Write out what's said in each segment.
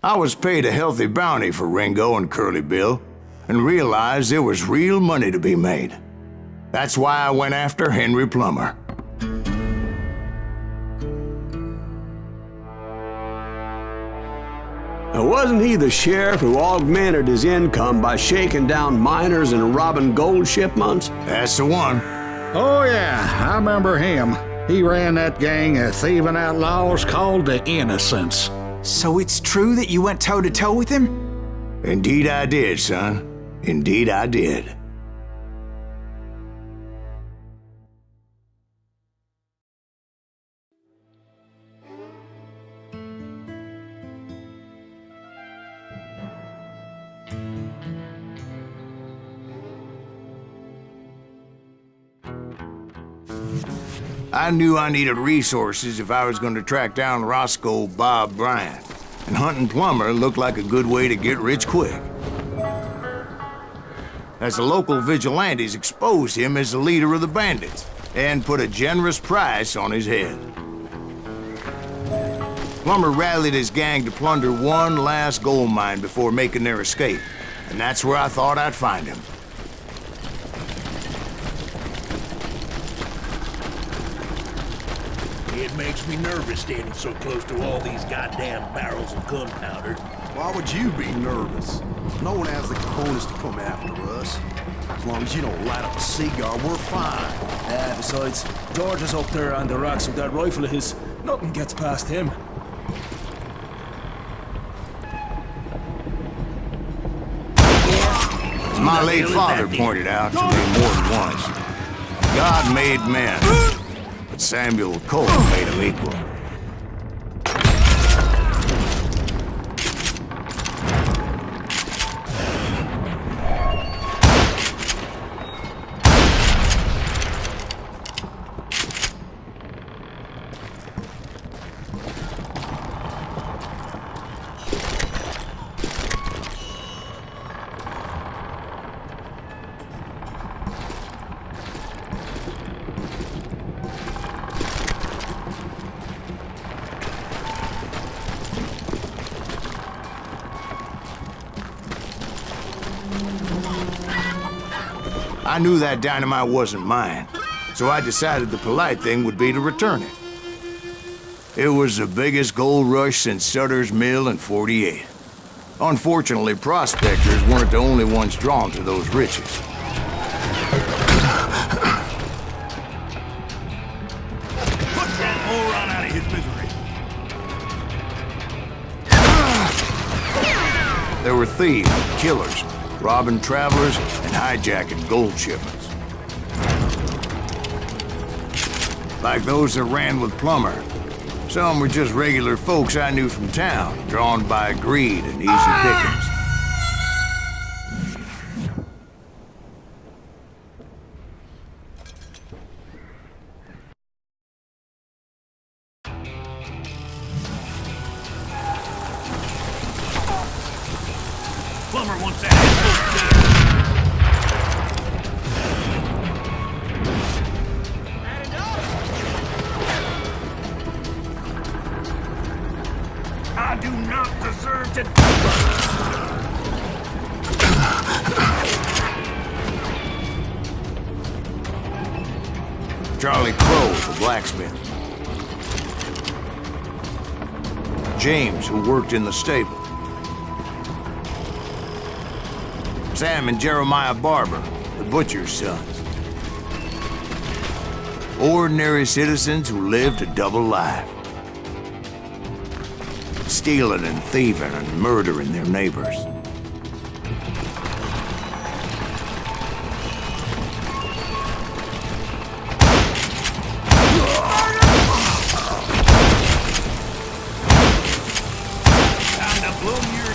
I was paid a healthy bounty for Ringo and Curly Bill, and realized there was real money to be made. That's why I went after Henry Plummer. Wasn't he the sheriff who augmented his income by shaking down miners and robbing gold shipments? That's the one. Oh yeah, I remember him. He ran that gang of thieving outlaws called the Innocents. So it's true that you went toe-to-toe with him? Indeed I did, son. Indeed I did. I knew I needed resources if I was going to track down Roscoe Bob Bryant, and hunting Plummer looked like a good way to get rich quick. As the local vigilantes exposed him as the leader of the bandits, and put a generous price on his head. Plummer rallied his gang to plunder one last gold mine before making their escape, and that's where I thought I'd find him. It makes me nervous standing so close to all these goddamn barrels of gunpowder. Why would you be nervous? No one has the cojones to come after us. As long as you don't light up a cigar, we're fine. Besides, George is up there on the rocks with that rifle of his. Nothing gets past him. As my late father pointed out to me more than once, God made men, but Samuel Colt made them equal. I knew that dynamite wasn't mine, so I decided the polite thing would be to return it. It was the biggest gold rush since Sutter's Mill in '48. Unfortunately, prospectors weren't the only ones drawn to those riches. Put that moron out of his misery. There were thieves, killers, robbing travelers, and hijacking gold shipments. Like those that ran with Plummer. Some were just regular folks I knew from town, drawn by greed and easy pickings. Plummer wants that asshole dead. I do not deserve to Charlie Crow, the blacksmith. James, who worked in the stable. Sam and Jeremiah Barber, the butcher's sons. Ordinary citizens who lived a double life. Stealing and thieving and murdering their neighbors. time to blow your...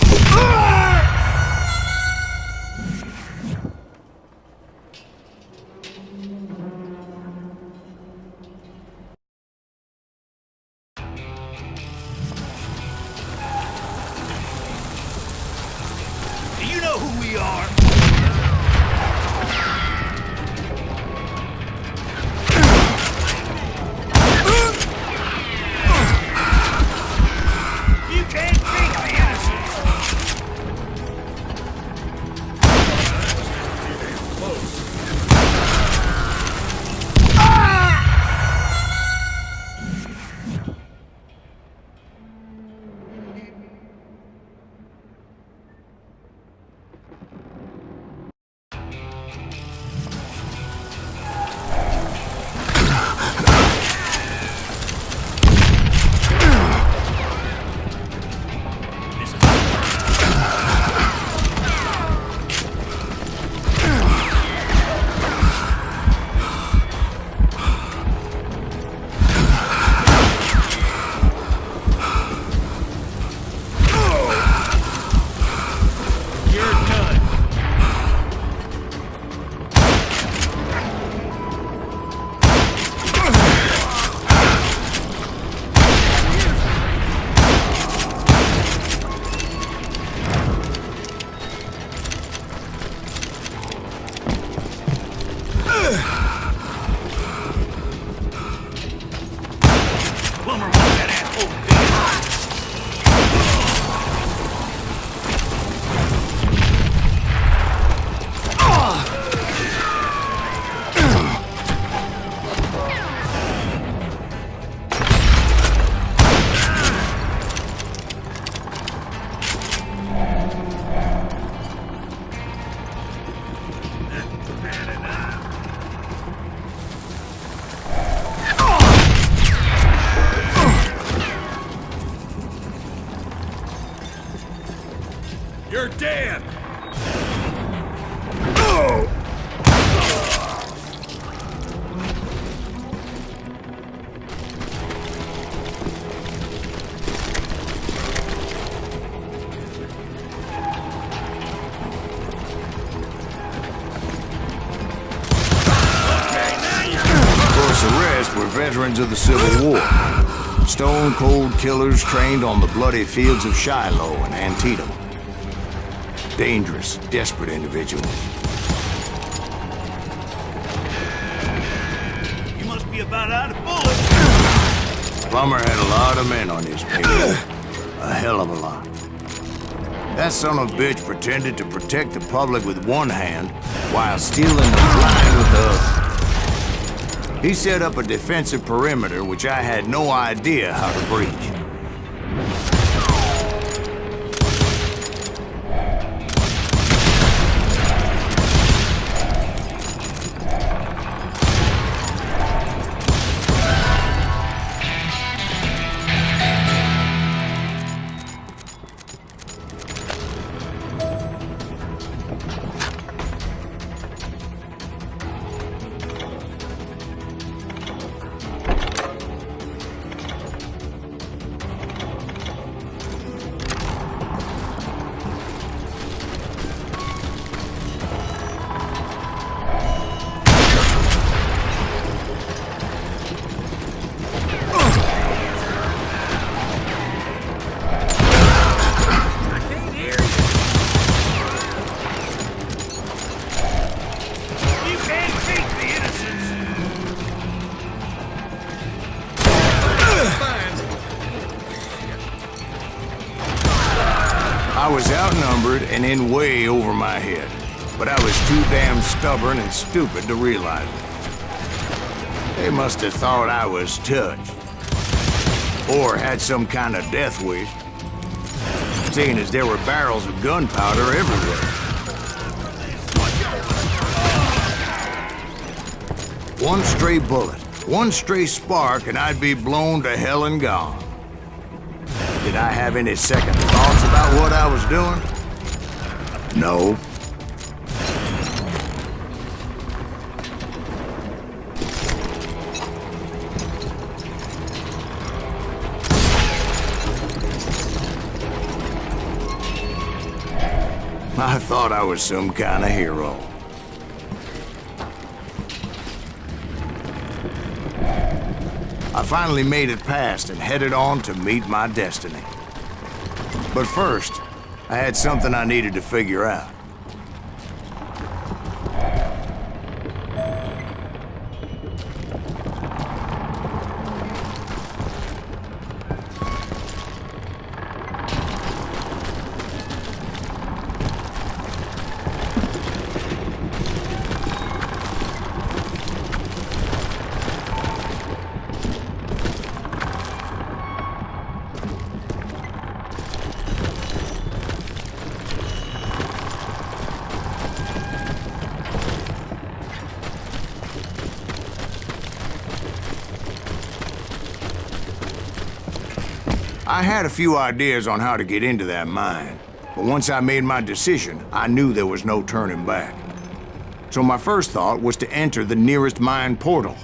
They're dead! The rest were veterans of the Civil War. Stone-cold killers trained on the bloody fields of Shiloh and Antietam. Dangerous, desperate individuals. You must be about out of bullets. Plummer had a lot of men on his payroll. A hell of a lot. That son of a bitch pretended to protect the public with one hand while stealing the blind with the other. He set up a defensive perimeter which I had no idea how to breach. I was outnumbered and in way over my head, but I was too damn stubborn and stupid to realize it. They must have thought I was touched, or had some kind of death wish, seeing as there were barrels of gunpowder everywhere. One stray bullet, one stray spark, and I'd be blown to hell and gone. Did I have any second thoughts about what I was doing? No. I thought I was some kind of hero. I finally made it past and headed on to meet my destiny. But first, I had something I needed to figure out. I had a few ideas on how to get into that mine, but once I made my decision, I knew there was no turning back. So my first thought was to enter the nearest mine portal.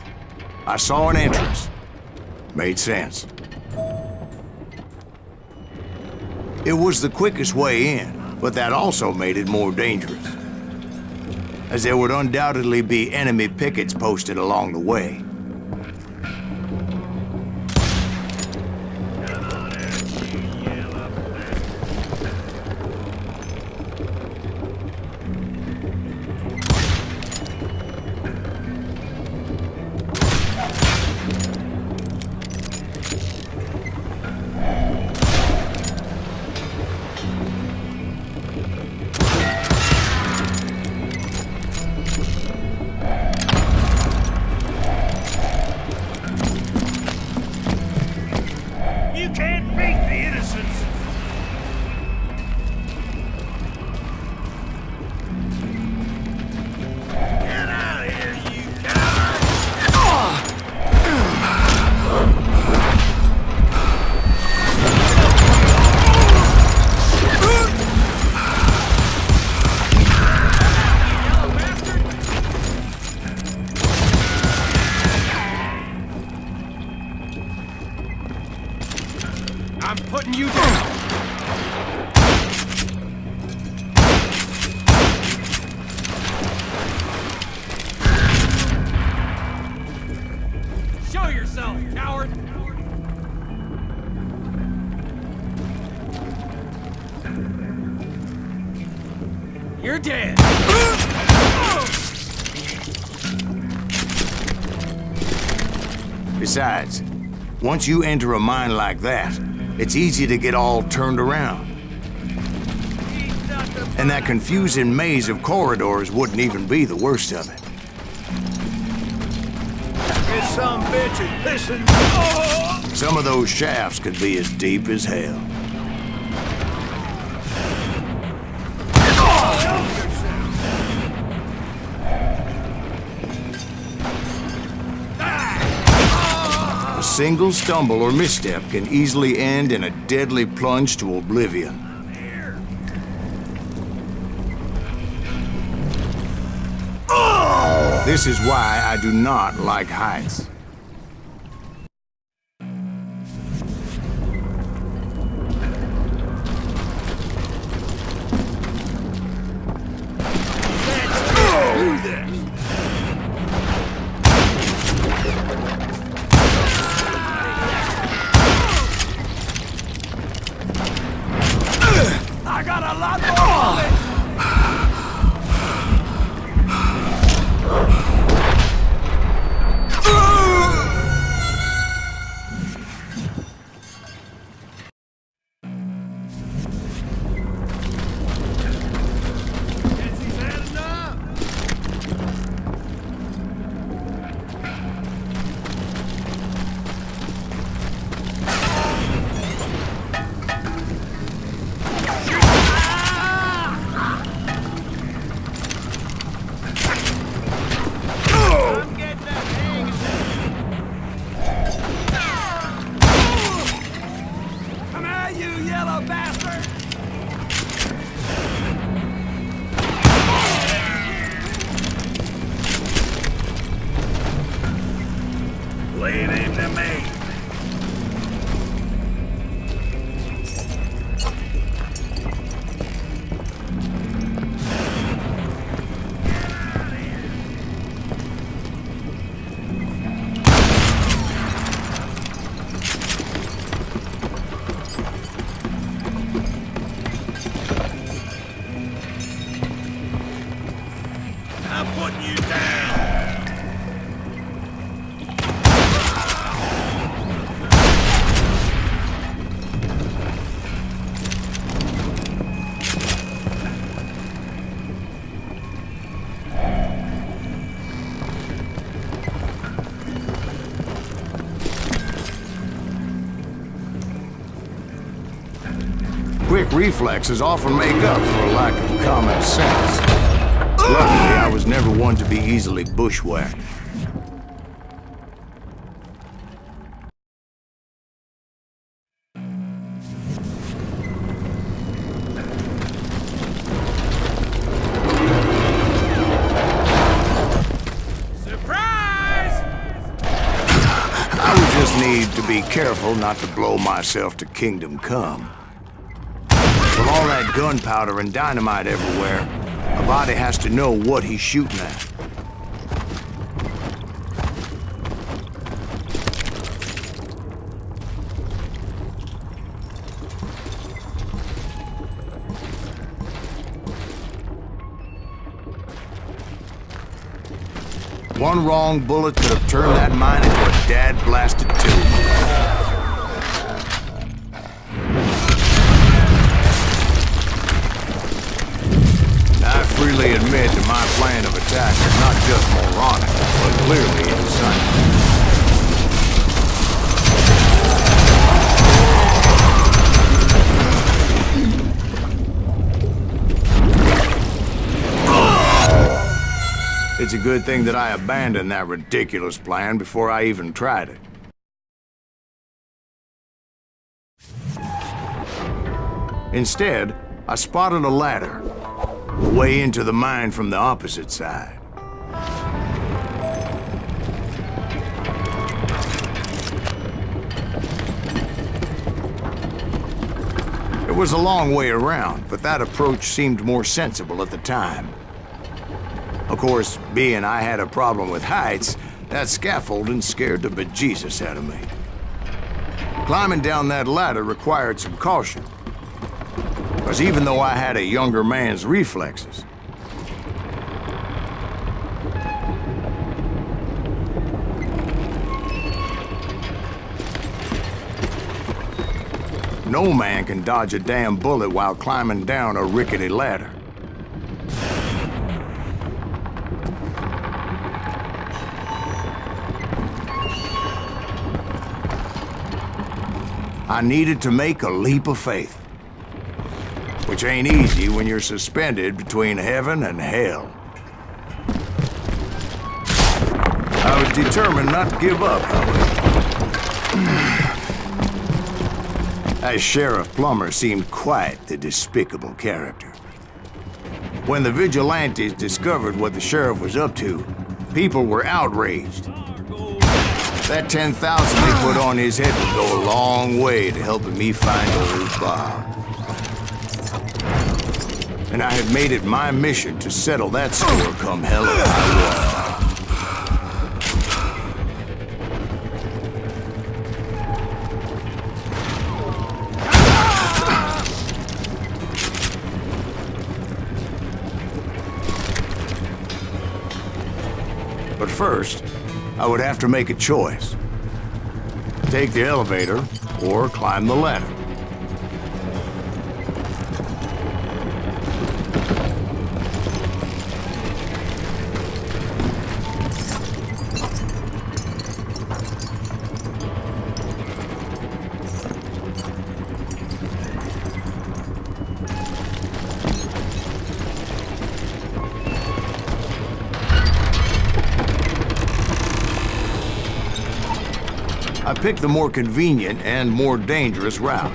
I saw an entrance. Made sense. It was the quickest way in, but that also made it more dangerous, as there would undoubtedly be enemy pickets posted along the way. I'm putting you down. Show yourself, coward! You're dead! Besides, once you enter a mine like that, it's easy to get all turned around. And that confusing maze of corridors wouldn't even be the worst of it. This some bitch is pissing. Oh! Some of those shafts could be as deep as hell. A single stumble or misstep can easily end in a deadly plunge to oblivion. This is why I do not like heights. I got a lot more of it. Leave him to me. I'm putting you down. Quick reflexes often make up for a lack of common sense. Luckily, I was never one to be easily bushwhacked. Surprise! I would just need to be careful not to blow myself to kingdom come. With all that gunpowder and dynamite everywhere, a body has to know what he's shooting at. One wrong bullet could have turned that mine into a dad-blasted tomb. I freely admit that my plan of attack is not just moronic, but clearly insane. It's a good thing that I abandoned that ridiculous plan before I even tried it. Instead, I spotted a ladder, way into the mine from the opposite side. It was a long way around, but that approach seemed more sensible at the time. Of course, being I had a problem with heights, that scaffolding scared the bejesus out of me. Climbing down that ladder required some caution, because even though I had a younger man's reflexes, no man can dodge a damn bullet while climbing down a rickety ladder. I needed to make a leap of faith, which ain't easy when you're suspended between heaven and hell. I was determined not to give up, however. As Sheriff Plummer seemed quite the despicable character. When the vigilantes discovered what the sheriff was up to, people were outraged. That 10,000 they put on his head would go a long way to helping me find old Bob. And I had made it my mission to settle that score come hell or high water. But first, I would have to make a choice. Take the elevator or climb the ladder. I picked the more convenient and more dangerous route.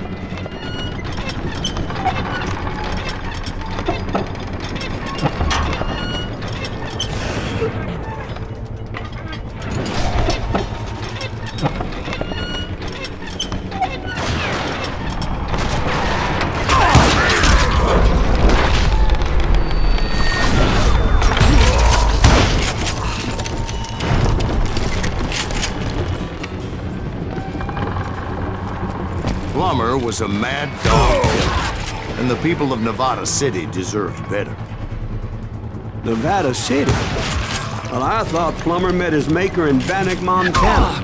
Plummer was a mad dog killer, and the people of Nevada City deserved better. Nevada City? Well, I thought Plummer met his maker in Bannock, Montana.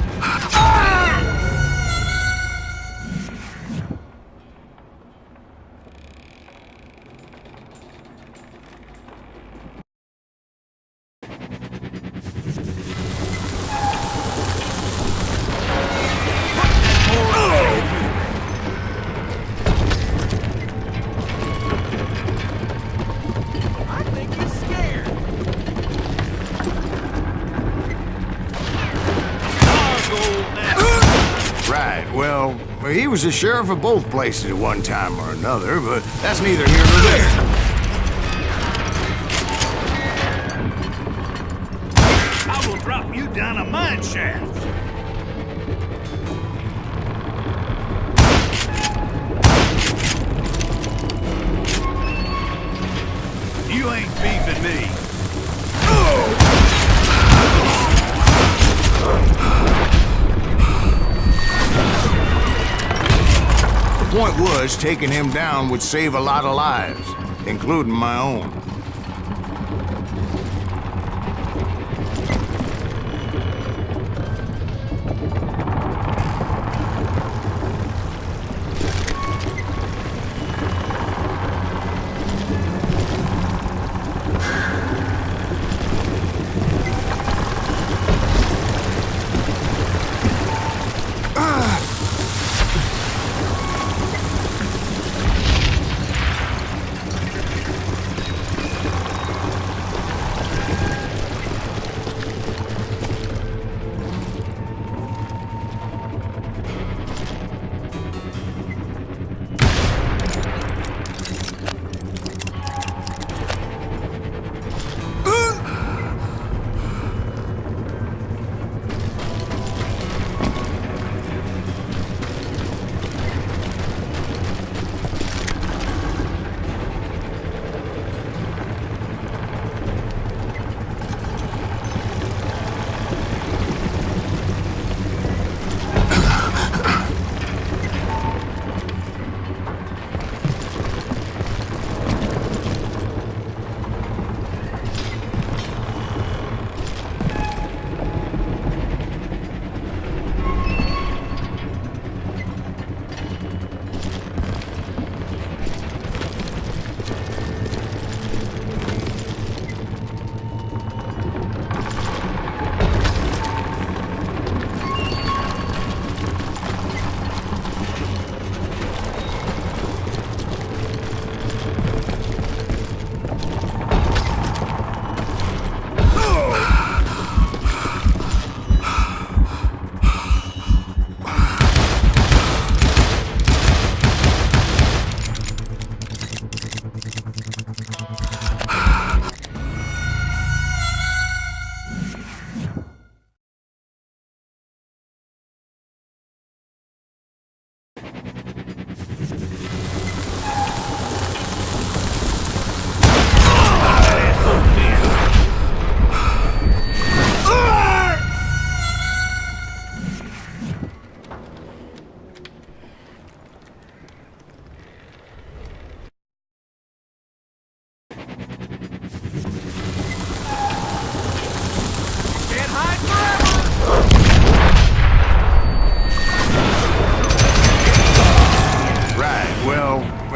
Right, well, he was the sheriff of both places at one time or another, but that's neither here nor there. I will drop you down a mine shaft. You ain't beefing me. The point was, taking him down would save a lot of lives, including my own.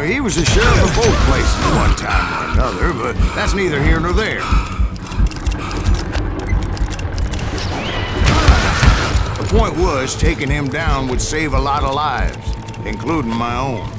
He was the sheriff of both places one time or another, but that's neither here nor there. The point was, taking him down would save a lot of lives, including my own.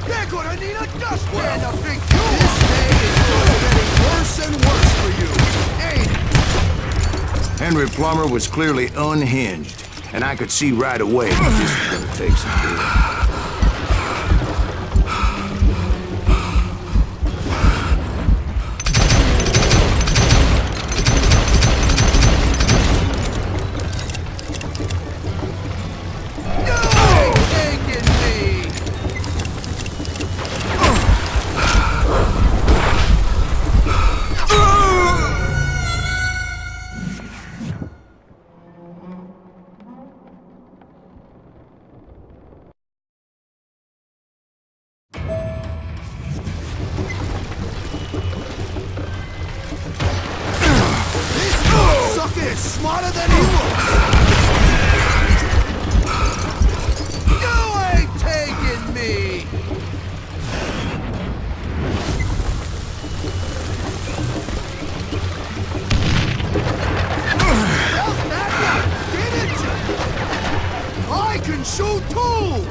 They're gonna need a dust man to pick you up! This day is just getting worse and worse for you, ain't it? Henry Plummer was clearly unhinged, and I could see right away that this was gonna take some doing. Smarter than he was! You ain't taking me! How's that? Didn't you? I can shoot too!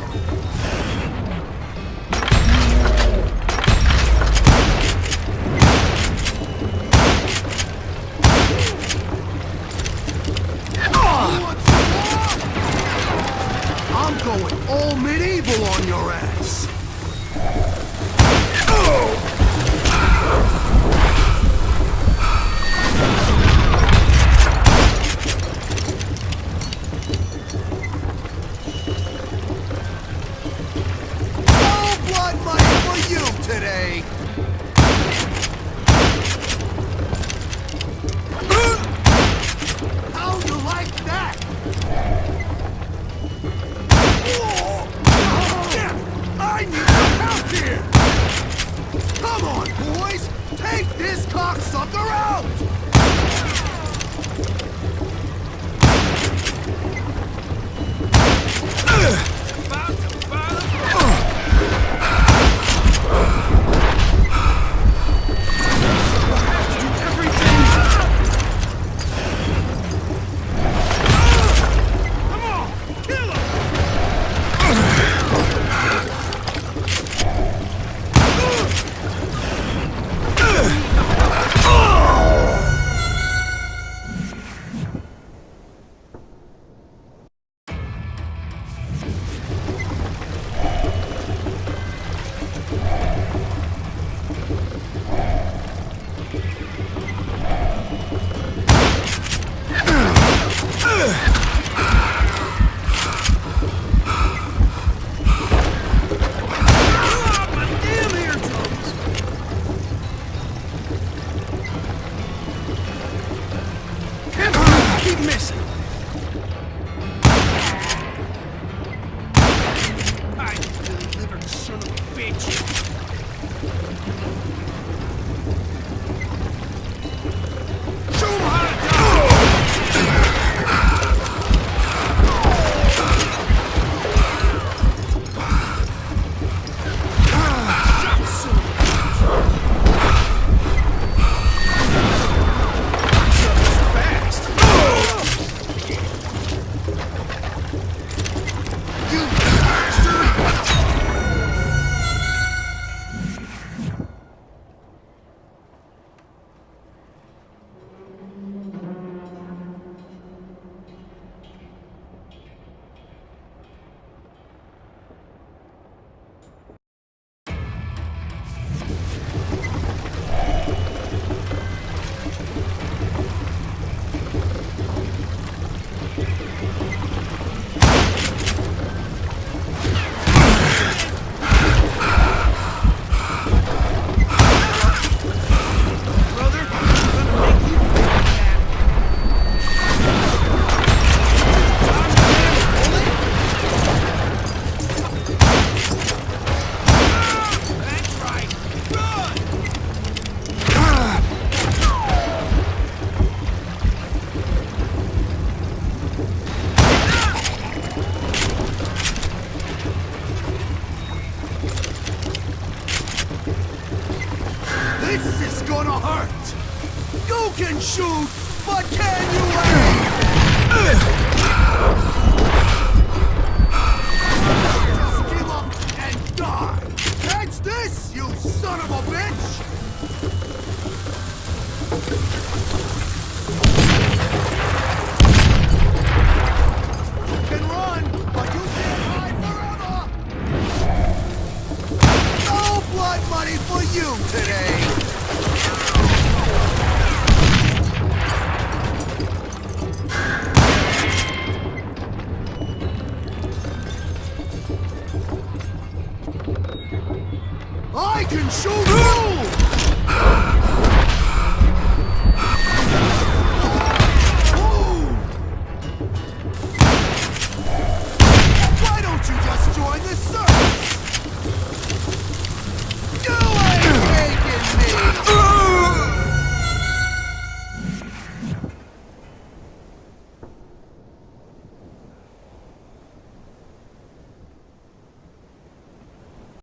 I'm going all medieval on your ass! No blood money for you today! How you like that? I need some help here! Come on, boys! Take this cocksucker out! But can you aim? Just give up and die! Catch this, you son of a bitch!